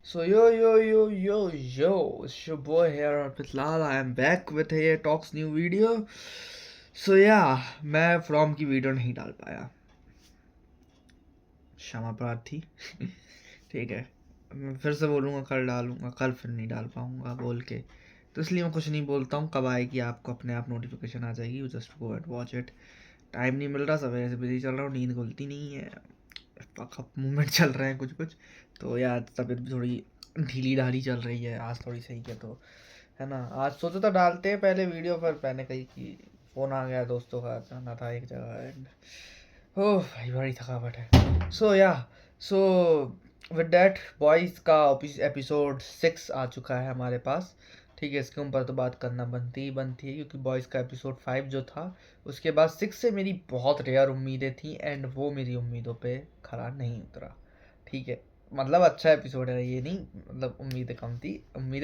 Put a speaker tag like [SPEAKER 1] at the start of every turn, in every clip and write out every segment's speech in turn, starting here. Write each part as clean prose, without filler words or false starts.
[SPEAKER 1] So yo, it's your boy here with Lal. I am back with a Talks new video. So yeah, मैं from की video नहीं डाल पाया, क्षमा प्रार्थी। ठीक है, मैं फिर से बोलूँगा कल डालूँगा, कल फिर नहीं डाल पाऊँगा बोल के, तो इसलिए मैं कुछ नहीं बोलता हूँ। कब आएगी आपको अपने आप नोटिफिकेशन आ जाएगी, you just go and watch it. Time नहीं मिल रहा, सवेरे से बिजी चल रहा हूँ, नींद खुलती नहीं है, फक मूवमेंट चल रहे हैं कुछ कुछ, तो यार तबीयत भी थोड़ी ढीली ढाली चल रही है। आज थोड़ी सही है तो, है ना। आज सोचा था डालते हैं पहले वीडियो, पर मैंने कही कि फ़ोन आ गया दोस्तों का, जाना था एक जगह एंड ओह भाई बड़ी थकावट है। सो विद डैट बॉयज़ का एपिसोड 6 आ चुका है हमारे पास। ठीक है, इसके ऊपर तो बात करना बनती है क्योंकि बॉयज़ का एपिसोड 5 जो था, उसके बाद 6 से मेरी बहुत रेयर उम्मीदें थी एंड वो मेरी उम्मीदों पे खरा नहीं उतरा। ठीक है, मतलब अच्छा एपिसोड है ये नहीं, मतलब उम्मीदें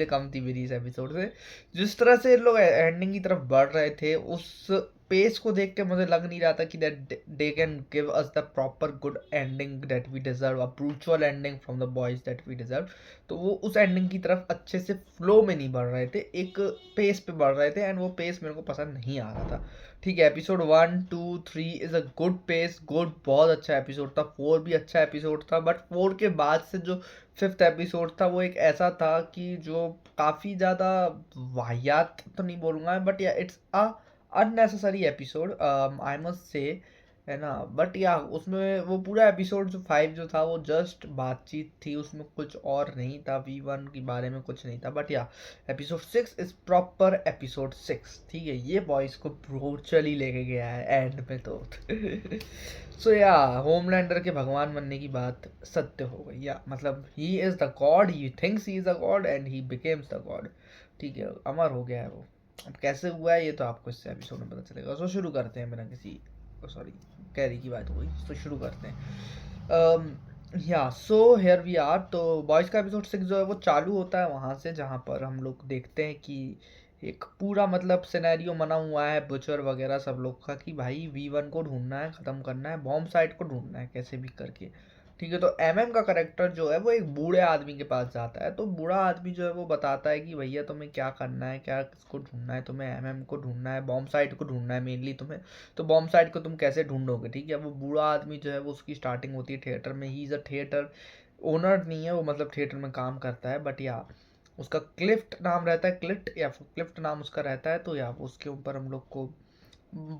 [SPEAKER 1] कम थी मेरी इस एपिसोड से। जिस तरह से लोग एंडिंग की तरफ बढ़ रहे थे, उस पेस को देख के मुझे लग नहीं रहा था कि that they can give us the proper good ending that we deserve, a brutal ending from the boys that we deserve. तो वो उस एंडिंग की तरफ अच्छे से फ्लो में नहीं बढ़ रहे थे, एक पेस पे बढ़ रहे थे एंड वो पेस मेरे को पसंद नहीं आ रहा था। ठीक है, episode 1, 2, 3 is a good pace, good, बहुत अच्छा एपिसोड था। 4 भी अच्छा एपिसोड था, बट 4 के बाद से जो 5th एपिसोड था वो एक ऐसा था कि जो काफ़ी ज़्यादा वाहियात तो नहीं बोलूँगा, बट या it's a unnecessary episode, I must say, है ना। बट या उसमें वो पूरा एपिसोड जो 5 जो था वो जस्ट बातचीत थी, उसमें कुछ और नहीं था, V1 के बारे में कुछ नहीं था। बट या एपिसोड 6 इज प्रॉपर एपिसोड 6। ठीक है, ये बॉयज़ को ब्रूचली लेके गया है एंड में तो। सो या होमलैंडर के भगवान बनने की बात सत्य हो गई, या मतलब he is the God, he thinks he is the God and he becomes the God. ठीक है, अमर हो गया है वो। अब कैसे हुआ है ये तो आपको इससे एपिसोड में पता चलेगा। सो शुरू करते हैं बिना किसी, सॉरी कैरी की बात हो गई, तो शुरू करते हैं। या सो हेयर वी आर। तो बॉयज़ का एपिसोड 6 जो है वो चालू होता है वहाँ से जहाँ पर हम लोग देखते हैं कि एक पूरा मतलब सिनेरियो बना हुआ है बुचर वगैरह सब लोग का कि भाई V1 को ढूंढना है, ख़त्म करना है, बॉम्ब साइट को ढूंढना है कैसे भी करके। ठीक है, तो MM का करेक्टर जो है वो एक बूढ़े आदमी के पास जाता है, तो बूढ़ा आदमी जो है वो बताता है कि भैया तुम्हें क्या करना है, क्या किसको ढूंढना है, तुम्हें MM को ढूंढना है, बॉम्ब साइट को ढूंढना है मेनली तुम्हें। तो बॉम्ब साइट को तुम कैसे ढूंढोगे। ठीक है, वो बूढ़ा आदमी जो है वो उसकी स्टार्टिंग होती है थिएटर में। He is a theatre owner नहीं है वो, मतलब थिएटर में काम करता है, बट या उसका क्लिफ्ट नाम रहता है, क्लिफ्ट या फिर क्लिफ्ट नाम उसका रहता है। तो या उसके ऊपर हम लोग को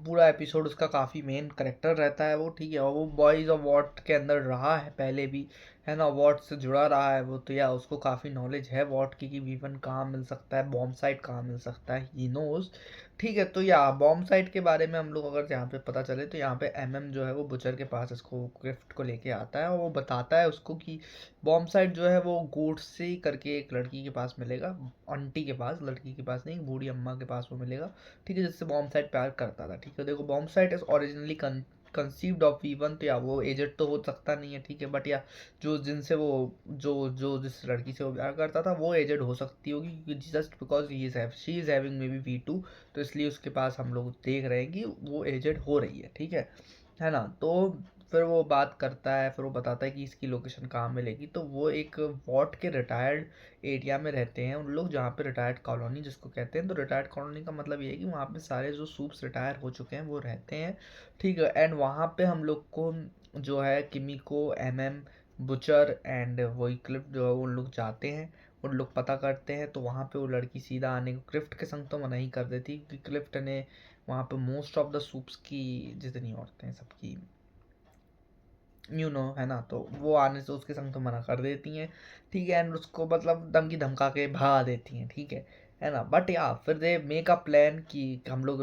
[SPEAKER 1] पूरा एपिसोड उसका काफ़ी मेन करेक्टर रहता है वो। ठीक है, और वो बॉयज़ ऑफ वॉट के अंदर रहा है पहले भी, है ना, वॉट से जुड़ा रहा है वो। तो या उसको काफ़ी नॉलेज है वॉट की कि V1 कहाँ मिल सकता है, बॉम्ब साइट कहाँ मिल सकता है, ही नोज। ठीक है, तो या बॉम्ब साइट के बारे में हम लोग अगर यहाँ पे पता चले तो यहाँ पे MM जो है वो बुचर के पास इसको गिफ्ट को लेके आता है और वो बताता है उसको कि बॉम्ब साइट जो है वो गोडसे करके एक लड़की के पास मिलेगा, आंटी के पास, लड़की के पास नहीं, बूढ़ी अम्मा के पास वो मिलेगा। ठीक है, जिससे बॉम्ब साइट प्यार करता था। ठीक है, देखो bomb site is originally conceived of V1, तो या वो एजेड तो हो सकता नहीं है। ठीक है, बट या जो जिनसे वो जो जो जिस लड़की से वो प्यार करता था वो एजेड हो सकती होगी, क्योंकि just because she is having may be V2, तो इसलिए उसके पास हम लोग देख रहे हैं कि वो एजेड हो रही है। ठीक है ना। तो फिर वो बात करता है, फिर वो बताता है कि इसकी लोकेशन कहाँ मिलेगी। तो वो एक वॉट के रिटायर्ड एरिया में रहते हैं उन लोग, जहाँ पे रिटायर्ड कॉलोनी जिसको कहते हैं। तो रिटायर्ड कॉलोनी का मतलब ये है कि वहाँ पे सारे जो सूप्स रिटायर हो चुके हैं वो रहते हैं। ठीक है, एंड वहाँ पे हम लोग को जो है किमिको, MM, बुचर एंड वही क्लिफ्ट जो है वो उन लोग जाते हैं, उन लोग पता करते हैं। तो वहाँ पे वो लड़की सीधा आने को क्लिफ्ट के संग तो मना ही कर देती, क्योंकि क्लिफ्ट ने वहाँ पे मोस्ट ऑफ द सूप्स की जितनी औरतें सबकी है ना, तो वो आने से उसके संग तो मना कर देती हैं। ठीक है, एंड उसको मतलब धमकी धमका के भगा देती हैं। ठीक है ना। बट या फिर दे मेक अ प्लान कि हम लोग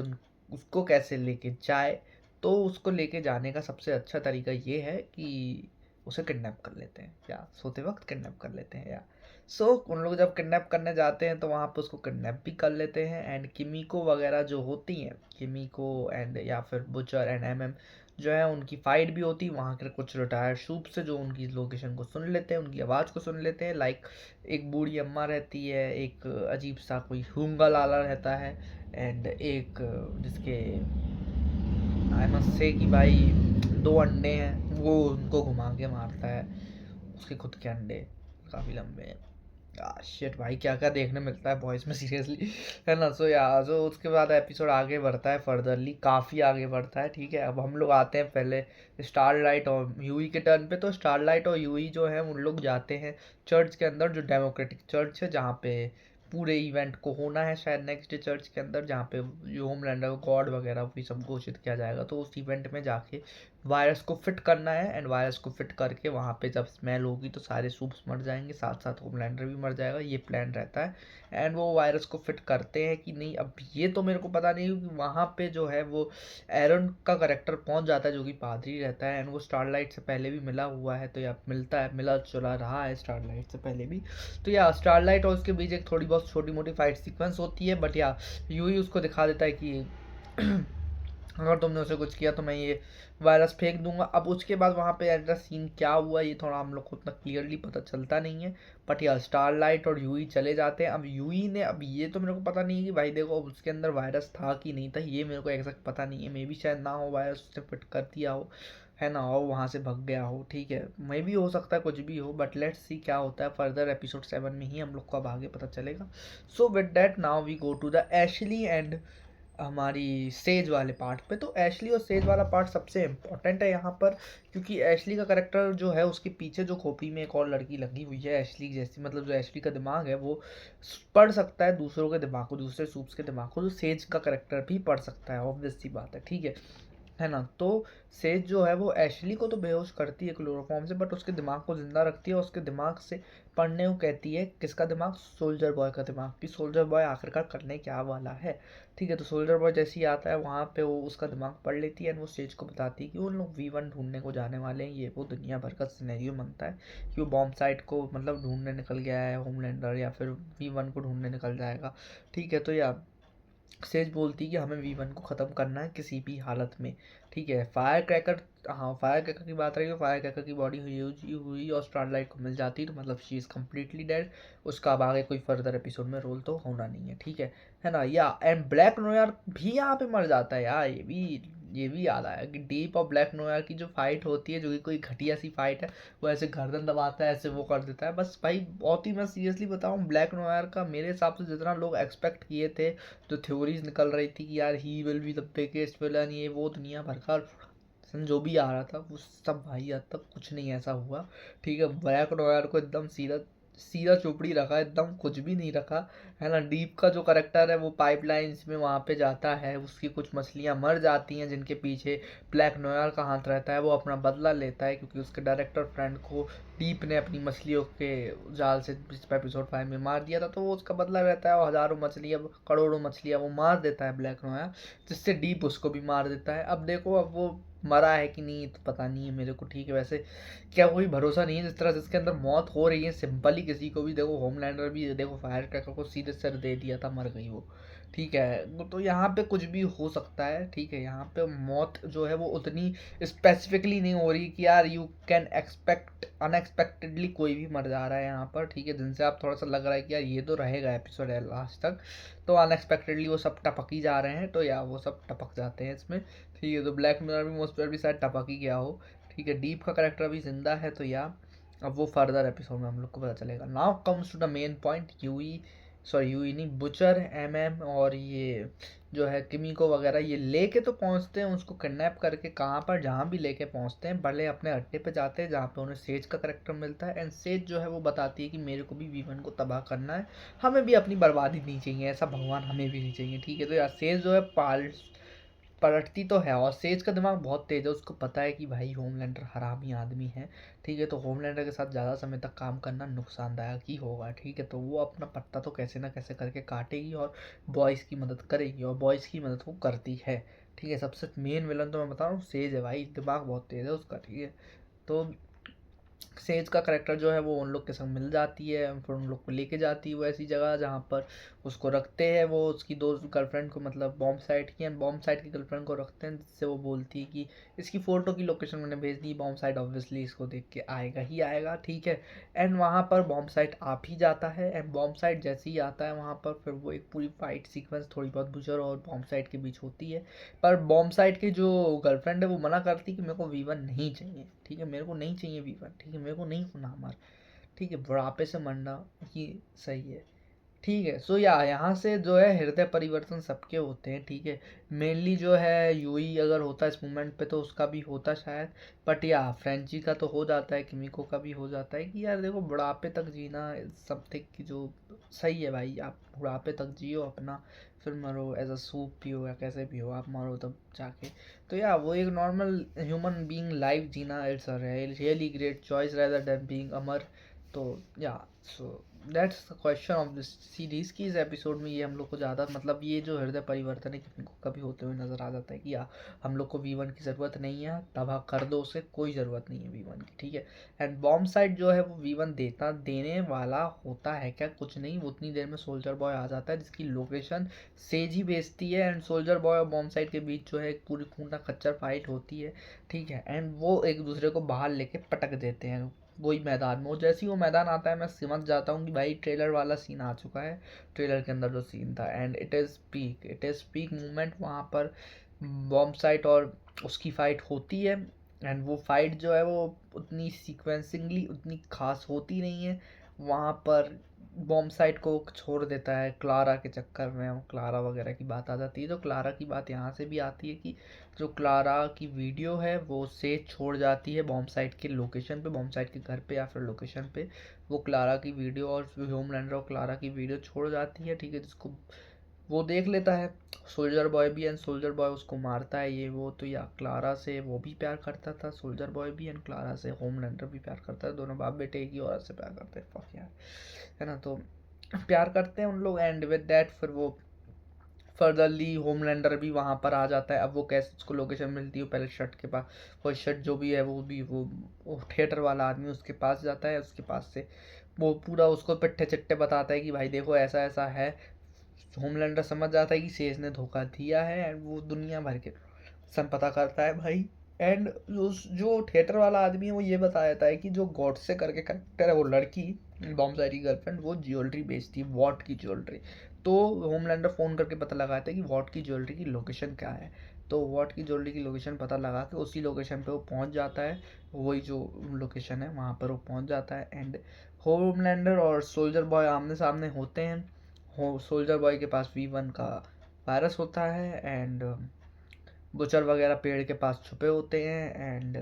[SPEAKER 1] उसको कैसे लेके जाए। तो उसको लेके जाने का सबसे अच्छा तरीका ये है कि उसे किडनैप कर लेते हैं, या सोते वक्त किडनैप कर लेते हैं। या सो उन लोग जब किडनैप करने जाते हैं तो वहाँ पे उसको किडनैप भी कर लेते हैं, एंड किमिको वगैरह जो होती हैं, किमिको एंड या फिर बुचर एंड MM जो है उनकी फाइट भी होती है वहाँ के कुछ रिटायर्ड शूप से, जो उनकी लोकेशन को सुन लेते हैं, उनकी आवाज़ को सुन लेते हैं। लाइक एक बूढ़ी अम्मा रहती है, एक अजीब सा कोई हूंगा लाला रहता है, एंड एक जिसके आई मस्ट से कि भाई 2 अंडे हैं, वो उनको घुमा के मारता है, उसके खुद के अंडे काफ़ी लंबे हैं। शिट भाई, क्या क्या देखने मिलता है बॉयज में सीरियसली, है ना। सो या सो उसके बाद एपिसोड आगे बढ़ता है फर्दरली, काफ़ी आगे बढ़ता है, ठीक है। अब हम लोग आते हैं पहले स्टारलाइट और यूई के टर्न पे। तो स्टारलाइट और यूई जो है उन लोग जाते हैं चर्च के अंदर, जो डेमोक्रेटिक चर्च है, जहाँ पे पूरे इवेंट को होना है शायद नेक्स्ट डे चर्च के अंदर, जहाँ पे जो होमलैंडर को गॉड वगैरह भी सब घोषित किया जाएगा। तो उस इवेंट में जाके वायरस को फिट करना है, एंड वायरस को फिट करके वहाँ पे जब स्मेल होगी तो सारे सूप्स मर जाएंगे, साथ साथ होमलैंडर भी मर जाएगा, ये प्लान रहता है। एंड वो वायरस को फिट करते हैं कि नहीं, अब ये तो मेरे को पता नहीं, क्योंकि वहाँ पे जो है वो एरन का करेक्टर पहुँच जाता है जो कि पादरी रहता है, एंड वो स्टारलाइट से पहले भी मिला हुआ है, तो या मिलता है, मिला चला रहा है स्टारलाइट से पहले भी। तो या स्टारलाइट और उसके बीच एक थोड़ी बहुत छोटी मोटी फाइट सीक्वेंस होती है, बट या यूं ही उसको दिखा देता है कि अगर तुमने उसे कुछ किया तो मैं ये वायरस फेंक दूंगा। अब उसके बाद वहाँ पे एड्रेस सीन क्या हुआ ये थोड़ा हम लोग को उतना क्लियरली पता चलता नहीं है, बट यार स्टारलाइट और यूई चले जाते हैं। अब यूई ने, अब ये तो मेरे को पता नहीं है कि भाई देखो उसके अंदर वायरस था कि नहीं था, ये मेरे को एग्जैक्ट पता नहीं है। मे बी शायद ना हो, वायरस उसने फिट कर दिया हो, है ना, और वहाँ से भग गया हो, ठीक है, मे भी हो सकता है, कुछ भी हो, बट लेट्स सी क्या होता है फर्दर। एपिसोड 7 में ही हम लोग को अब आगे पता चलेगा। So with that now we go to the Ashley and हमारी सेज वाले पार्ट पे। तो एशली और सेज वाला पार्ट सबसे इम्पोर्टेंट है यहाँ पर, क्योंकि एशली का करेक्टर जो है उसके पीछे जो खोपड़ी में एक और लड़की लगी हुई है एशली जैसी, मतलब जो एशली का दिमाग है वो पढ़ सकता है दूसरों के दिमाग को, दूसरे सूप्स के दिमाग को, जो सेज का करेक्टर भी पढ़ सकता है, ऑब्वियस सी बात है, ठीक है ना। तो सेज जो है वो एशली को तो बेहोश करती है क्लोरोफॉर्म से, बट उसके दिमाग को जिंदा रखती है, और उसके दिमाग से पढ़ने को कहती है। किसका दिमाग? सोल्जर बॉय का दिमाग, कि सोल्जर बॉय आखिरकार करने क्या वाला है, ठीक है। तो सोल्जर बॉय जैसे ही आता है वहाँ पे वो उसका दिमाग पढ़ लेती है, एंड वो सेज को बताती है कि वो लोग V1 ढूंढने को जाने वाले हैं। ये वो दुनिया भर का सिनेरियो बनता है कि वो बॉम्ब साइट को मतलब ढूंढने निकल गया है होमलैंडर, या फिर V1 को ढूंढने निकल जाएगा, ठीक है। तो या सेज बोलती है कि हमें V1 को ख़त्म करना है किसी भी हालत में, ठीक है। फायर क्रैकर, हाँ फायर क्रैकर की बात रही है, फायर क्रैकर की बॉडी हुई और स्टारलाइट को मिल जाती है, तो मतलब शी इज़ कम्प्लीटली डेड। उसका अब आगे कोई फर्दर एपिसोड में रोल तो होना नहीं है, ठीक है ना। या एंड ब्लैक नोयर भी यहाँ पे मर जाता है यार, ये भी याद आया कि डीप और ब्लैक नोयर की जो फाइट होती है, जो कि कोई घटिया सी फाइट है, वो ऐसे गर्दन दबाता है, ऐसे वो कर देता है, बस भाई बहुत ही, मैं सीरियसली बताऊँ, ब्लैक नोयर का मेरे हिसाब से जितना लोग एक्सपेक्ट किए थे, जो थ्योरीज निकल रही थी कि यार he will be the biggest villain, ये वो दुनिया भर का जो भी आ रहा था वो सब भाई आज तक कुछ नहीं ऐसा हुआ, ठीक है। ब्लैक नोयर को एकदम सीधा सीधा चोपड़ी रखा, एकदम कुछ भी नहीं रखा, है ना। डीप का जो करेक्टर है वो पाइपलाइंस में वहाँ पे जाता है, उसकी कुछ मछलियाँ मर जाती हैं जिनके पीछे ब्लैक नोयर का हाथ रहता है, वो अपना बदला लेता है क्योंकि उसके डायरेक्टर फ्रेंड को डीप ने अपनी मछलियों के जाल से एपिसोड 5 में मार दिया था, तो वो उसका बदला रहता है, और हज़ारों मछलियाँ, करोड़ों मछलियाँ वो मार देता है ब्लैक नोयर, जिससे डीप उसको भी मार देता है। अब देखो, अब वो मरा है कि नहीं तो पता नहीं है मेरे को, ठीक है। वैसे क्या कोई भरोसा नहीं है, जिस तरह से इसके अंदर मौत हो रही है सिंपल ही किसी को भी, देखो होमलैंडर भी देखो फायर क्रैकर को सीधे सर दे दिया था, मर गई वो, ठीक है। तो यहाँ पे कुछ भी हो सकता है, ठीक है। यहाँ पे मौत जो है वो उतनी स्पेसिफिकली नहीं हो रही कि यार यू कैन एक्सपेक्ट अनएक्सपेक्टेडली कोई भी मर जा रहा है यहाँ पर, ठीक है, जिनसे आप थोड़ा सा लग रहा है कि यार ये तो रहेगा एपिसोड है लास्ट तक, तो अनएक्सपेक्टेडली वो सब टपक ही जा रहे हैं, तो या वो सब टपक जाते हैं इसमें, ठीक है। तो ब्लैक मिरर भी मोस्ट भी शायद टपक ही गया हो, ठीक है। डीप का करेक्टर अभी जिंदा है, तो या अब वो फर्दर एपिसोड में हम लोग को पता चलेगा। Now comes to the main point, यूई नहीं, बुचर और ये जो है किमिको वगैरह, ये लेके तो पहुंचते हैं उसको किडनैप करके, कहाँ पर, जहाँ भी लेके पहुंचते हैं, बड़े अपने अड्डे पे जाते हैं जहाँ पे उन्हें सेज का करेक्टर मिलता है, एंड सेज जो है वो बताती है कि मेरे को भी V1 को तबाह करना है, हमें भी अपनी बर्बादी नहीं चाहिए, ऐसा भगवान हमें भी नहीं चाहिए, ठीक है। तो यार सेज जो है पलटती तो है, और सेज का दिमाग बहुत तेज है, उसको पता है कि भाई होमलैंडर हरामी आदमी है, ठीक है। तो होमलैंडर के साथ ज़्यादा समय तक काम करना नुकसानदायक ही होगा, ठीक है। तो वो अपना पत्ता तो कैसे ना कैसे करके काटेगी और बॉयज़ की मदद करेगी, और बॉयज़ की मदद वो करती है, ठीक है। सबसे मेन विलन तो मैं बता रहा हूँ सेज है भाई, दिमाग बहुत तेज है उसका, ठीक है। तो सेज का करेक्टर जो है वो उन लोग के संग मिल जाती है, फिर उन लोग को लेके जाती है वो ऐसी जगह जहाँ पर उसको रखते हैं, वो उसकी दोस्त गर्लफ्रेंड को, मतलब बॉम्ब साइट की गर्लफ्रेंड को रखते हैं, जिससे वो बोलती है कि इसकी फ़ोटो की लोकेशन मैंने भेज दी, बॉम्ब साइट ऑब्वियसली इसको देख के आएगा ही आएगा, ठीक है। एंड वहाँ पर बॉम्ब साइट आ भी जाता है, एंड बॉम्ब साइट जैसे ही आता है वहाँ पर फिर वो एक पूरी फाइट सीक्वेंस थोड़ी बहुत बुचर और बॉम्ब साइट के बीच होती है, पर बॉम्ब साइट की जो गर्लफ्रेंड है वो मना करती है कि मेरे को V1 नहीं चाहिए, ठीक है, मेरे को नहीं चाहिए V1, ठीक है, मेरे को नहीं होना हमारा, ठीक है, बुढ़ापे से मरना ये सही है। ठीक है, सो या यहाँ से जो है हृदय परिवर्तन सबके होते हैं, ठीक है। मेनली जो है यूई अगर होता है इस मोमेंट पे तो उसका भी होता शायद, बट या फ्रेंची का तो हो जाता है, किमिको का भी हो जाता है कि यार देखो बुढ़ापे तक जीना समथिंग की जो सही है भाई, आप बुढ़ापे तक जियो अपना, फिर मरो, एज अ सूप पियो या कैसे भी हो आप मरो तब जाके। तो या वो एक नॉर्मल ह्यूमन बीइंग लाइफ जीना, it's a really great choice rather than being अमर। तो या so that's the question of this series की इस एपिसोड में ये हम लोग को ज़्यादा मतलब ये जो हृदय परिवर्तन है किसी को कभी होते हुए नज़र आ जाता है कि या हम लोग को V1 की ज़रूरत नहीं है, तबाह कर दो उसे, कोई ज़रूरत नहीं है V1 की, ठीक है। एंड बॉम्ब साइड जो है वो V1 देने वाला होता है क्या, कुछ नहीं, वो उतनी देर में सोल्जर बॉय आ जाता है जिसकी लोकेशन सेज ही बेचती है, एंड सोल्जर बॉय और बॉम्ब साइड के बीच जो है एक पूरी खूंटा खच्चर फाइट होती है, ठीक है। एंड वो एक दूसरे को बाहर लेके पटक देते हैं वही मैदान में। जैसे ही वो मैदान आता है मैं समझ जाता हूँ कि भाई ट्रेलर वाला सीन आ चुका है, ट्रेलर के अंदर जो सीन था, and it is peak movement वहाँ पर बॉम्ब साइट और उसकी फ़ाइट होती है। एंड वो फाइट जो है वो उतनी सीक्वेंसिंगली उतनी खास होती नहीं है, वहाँ पर बॉम्ब साइट को छोड़ देता है क्लारा के चक्कर में, और क्लारा वगैरह की बात आ जाती है। तो क्लारा की बात यहाँ से भी आती है कि जो क्लारा की वीडियो है वो से छोड़ जाती है बॉम्ब साइट के लोकेशन पे, बॉम्ब साइट के घर पे या फिर लोकेशन पे वो क्लारा की वीडियो और होमलैंडर और क्लारा की वीडियो छोड़ जाती है, ठीक है। जिसको वो देख लेता है सोल्जर बॉय भी, एंड सोल्जर बॉय उसको मारता है ये वो। तो या क्लारा से वो भी प्यार करता था सोल्जर बॉय भी, एंड क्लारा से होमलैंडर भी प्यार करता है, दोनों बाप बेटे एक ही औरत से प्यार करते हैं, फक यार, है ना। तो प्यार करते हैं उन लोग, एंड विद डैट फिर वो फर्दरली होमलैंडर भी वहाँ पर आ जाता है। अब वो कैसे उसको लोकेशन मिलती है, पहले शट के पास, वो शट जो भी है वो थिएटर वाला आदमी उसके पास जाता है, उसके पास से वो पूरा उसको पिट्ठे चिट्ठे बताता है कि भाई देखो ऐसा ऐसा है। होमलैंडर समझ जाता है कि सेज ने धोखा दिया है, एंड वो दुनिया भर के सब पता करता है भाई। एंड जो थिएटर वाला आदमी है वो ये बता देता है कि जो गॉडसे करके करेक्टर है वो लड़की बॉम्ब साइड की गर्लफ्रेंड वो ज्वेलरी बेचती है, वॉट की ज्वेलरी। तो होमलैंडर फ़ोन करके पता लगाता है कि वॉट की ज्वेलरी की लोकेशन क्या है। तो वॉट की ज्वेलरी की लोकेशन पता लगा के उसी लोकेशन पे वो पहुंच जाता है, वही जो लोकेशन है वहाँ पर वो पहुंच जाता है। एंड होमलैंडर और सोल्जर बॉय आमने सामने होते हैं। हो सोल्जर बॉय के पास V1 का वायरस होता है, एंड बुचर वगैरह पेड़ के पास छुपे होते हैं। एंड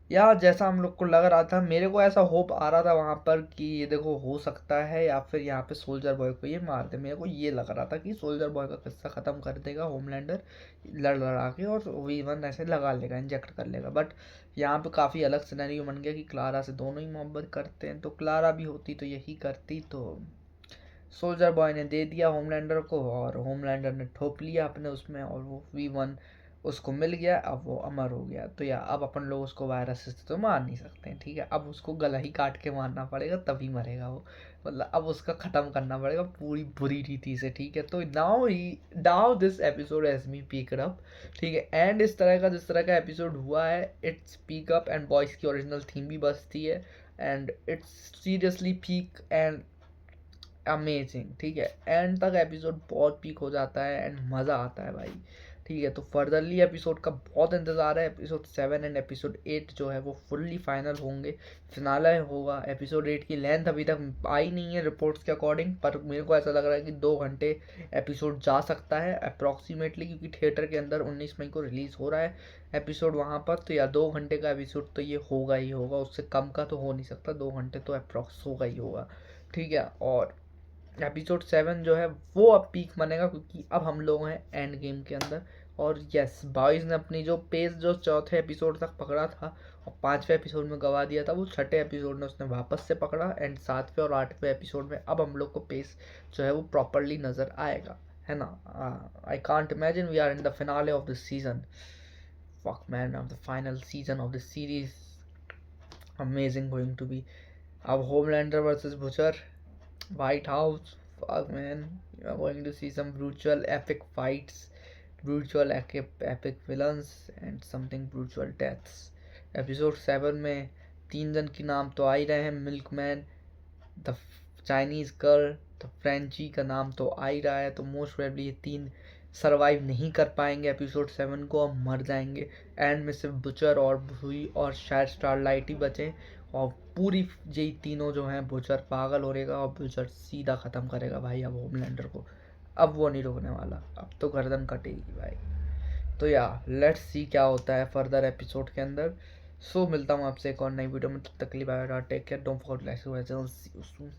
[SPEAKER 1] या जैसा हम लोग को लग रहा था, मेरे को ऐसा होप आ रहा था वहाँ पर कि ये देखो हो सकता है या फिर यहाँ पे सोल्जर बॉय को ये मार दे, मेरे को ये लग रहा था कि सोल्जर बॉय का किस्सा ख़त्म कर देगा होमलैंडर लड़ लड़ा के, और V1 ऐसे लगा लेगा, इंजेक्ट कर लेगा। बट यहाँ पे काफ़ी अलग सिनेरियो बन गया कि क्लारा से दोनों ही मोहब्बत करते हैं, तो क्लारा भी होती तो यही करती। तो सोल्जर बॉय ने दे दिया होमलैंडर को, और होमलैंडर ने ठोप लिया अपने उसमें, और वो V1 उसको मिल गया, अब वो अमर हो गया। तो या अब अपन लोग उसको वायरस से तो मार नहीं सकते हैं, ठीक है, अब उसको गला ही काट के मारना पड़ेगा तभी मरेगा वो, मतलब अब उसका ख़त्म करना पड़ेगा पूरी बुरी रीति से, ठीक है। तो now this episode has me picked up, ठीक है। एंड इस तरह का जिस तरह का एपिसोड हुआ है its pick up, and boys की ओरिजिनल थीम भी बजती है, and it's seriously peak and amazing, ठीक है। एंड तक एपिसोड बहुत पीक हो जाता है एंड मज़ा आता है भाई, ठीक है। तो फर्दरली एपिसोड का बहुत इंतज़ार है। एपिसोड 7 एंड एपिसोड 8 जो है वो फुल्ली फाइनल होंगे, फिनाले होगा। एपिसोड 8 की लेंथ अभी तक आई नहीं है रिपोर्ट्स के अकॉर्डिंग, पर मेरे को ऐसा लग रहा है कि 2 घंटे एपिसोड जा सकता है अप्रॉक्सीमेटली, क्योंकि थिएटर के अंदर 19 मई को रिलीज़ हो रहा है एपिसोड वहाँ पर। तो या 2 घंटे का एपिसोड तो ये होगा ही होगा, उससे कम का तो हो नहीं सकता, 2 घंटे तो अप्रॉक्स होगा ही होगा, ठीक है। और एपिसोड 7 जो है वो अब पीक बनेगा, क्योंकि अब हम लोग हैं एंड गेम के अंदर। और यस, बॉयज़ ने अपनी जो पेस जो चौथे एपिसोड तक पकड़ा था और 5वें एपिसोड में गवा दिया था, वो छठे एपिसोड में उसने वापस से पकड़ा, एंड 7वें और 8वें एपिसोड में अब हम लोग को पेस जो है वो प्रॉपरली नज़र आएगा, है ना। I can't imagine we are in the finale of this season, fuck man, of the final season of this series, amazing going to be. अब Homelander versus Butcher, White House, fuck man, you are going to see some brutal epic fights, brutal epic villains and something brutal deaths. Episode 7 में 3 जन की नाम तो आ ही रहे हैं, milkman, the Chinese girl, the Frenchie का नाम तो आ ही रहा है। तो मोस्ट प्रोबेबली ये 3 सरवाइव नहीं कर पाएंगे एपिसोड 7 को, अब मर जाएंगे। एंड में सिर्फ बुचर और भूई और शायद स्टारलाइट ही बचे, और पूरी यही तीनों जो हैं बुचर पागल हो रहेगा और बुचर सीधा ख़त्म करेगा भाई अब होमलैंडर को। अब वो नहीं रुकने वाला, अब तो गर्दन कटेगी भाई। तो या लेट्स सी क्या होता है फर्दर एपिसोड के अंदर। सो मिलता हूँ आपसे एक और नई वीडियो में, तब तक के लिए bye, take care, don't forget to like, see you soon.